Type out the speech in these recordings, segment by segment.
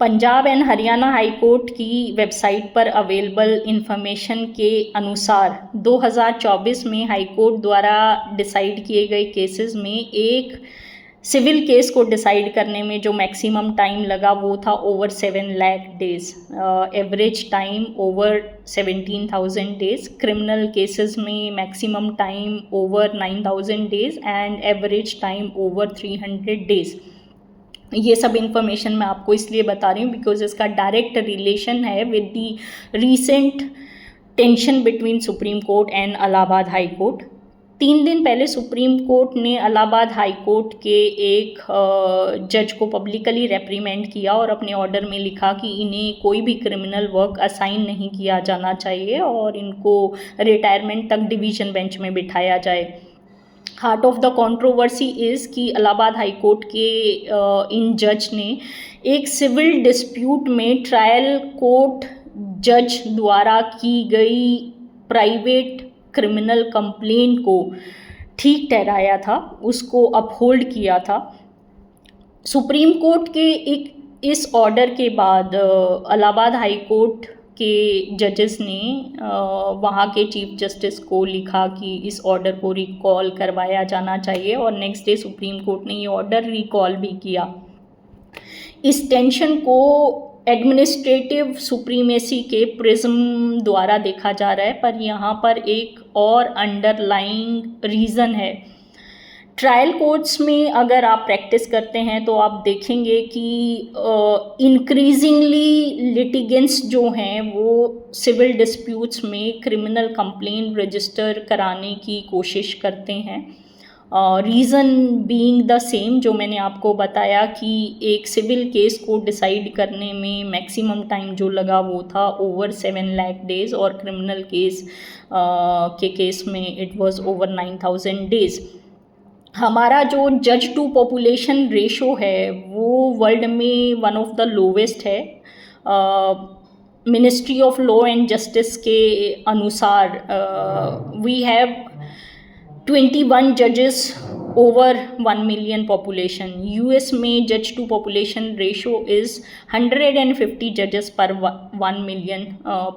Punjab and Haryana high court की website पर available information के अनुसार 2024 में हाई कोर्ट द्वारा डिसाइड किए गए केसेस में एक सिविल केस को डिसाइड करने में जो मैक्सिमम टाइम लगा वो था over 7 lakh days, average time over 17,000 days. Criminal cases में maximum time over 9,000 days and average time over 300 days. ये सब इन्फॉर्मेशन मैं आपको इसलिए बता रही हूँ बिकॉज इसका डायरेक्ट रिलेशन है with the recent tension between supreme court and Allahabad high court. 3 दिन पहले सुप्रीम कोर्ट ने इलाहाबाद हाई कोर्ट के एक जज को पब्लिकली रेप्रीमेंड किया और अपने ऑर्डर में लिखा कि इन्हें कोई भी क्रिमिनल वर्क असाइन नहीं किया जाना चाहिए और इनको रिटायरमेंट तक डिवीज़न बेंच में बिठाया जाए। Heart of the controversy is कि इलाहाबाद हाई कोर्ट के इन जज ने एक सिविल डिस्प्यूट में ट्रायल कोर्ट जज द्वारा की गई प्राइवेट क्रिमिनल कंप्लेंट को ठीक ठहराया था, उसको अपहोल्ड किया था। सुप्रीम कोर्ट के इस ऑर्डर के बाद इलाहाबाद हाई कोर्ट के जजेस ने वहाँ के चीफ जस्टिस को लिखा कि इस ऑर्डर को रिकॉल करवाया जाना चाहिए और नेक्स्ट डे सुप्रीम कोर्ट ने ये ऑर्डर रिकॉल भी किया। इस टेंशन को एडमिनिस्ट्रेटिव सुप्रीमेसी के प्रिज्म द्वारा देखा जा रहा है, पर यहाँ पर एक और अंडरलाइंग रीज़न है। ट्रायल कोर्ट्स में अगर आप प्रैक्टिस करते हैं तो आप देखेंगे कि इंक्रीजिंगली लिटिगेंट्स जो हैं वो सिविल डिस्प्यूट्स में क्रिमिनल कंप्लेंट रजिस्टर कराने की कोशिश करते हैं। रीज़न बीइंग द सेम जो मैंने आपको बताया कि एक सिविल केस को डिसाइड करने में मैक्सिमम टाइम जो लगा वो था ओवर 7 लाख डेज और क्रिमिनल केस के केस में इट वाज ओवर 9,000 डेज। हमारा जो जज टू पॉपुलेशन रेशो है वो वर्ल्ड में वन ऑफ द लोवेस्ट है। Ministry of law and justice के अनुसार वी हैव 21 जजेस ओवर 1 मिलियन पॉपुलेशन। यूएस में जज टू पॉपुलेशन रेशो इज़ 150 जजेस पर 1 मिलियन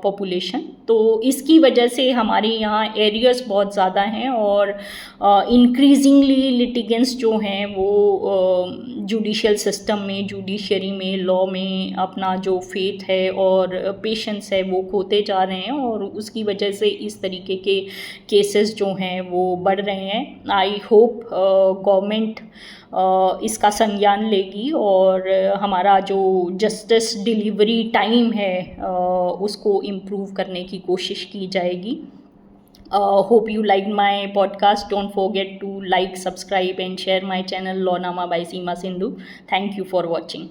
पॉपुलेशन। तो इसकी वजह से हमारे यहाँ एरियाज बहुत ज़्यादा हैं और इंक्रीजिंगली लिटिगेंट्स जो हैं वो जुडिशियल सिस्टम में, जुडिशरी में, लॉ में अपना जो फेथ है और पेशेंस है वो खोते जा रहे हैं और उसकी वजह से इस तरीके के केसेस जो हैं वो बढ़ रहे हैं। आई होप गवर्नमेंट इसका संज्ञान लेगी और हमारा जो जस्टिस डिलीवरी टाइम है उसको इम्प्रूव करने की कोशिश की जाएगी। Hope you liked my podcast. Don't forget to like, subscribe and share my channel Lawnama by Seema Sindhu. Thank you for watching.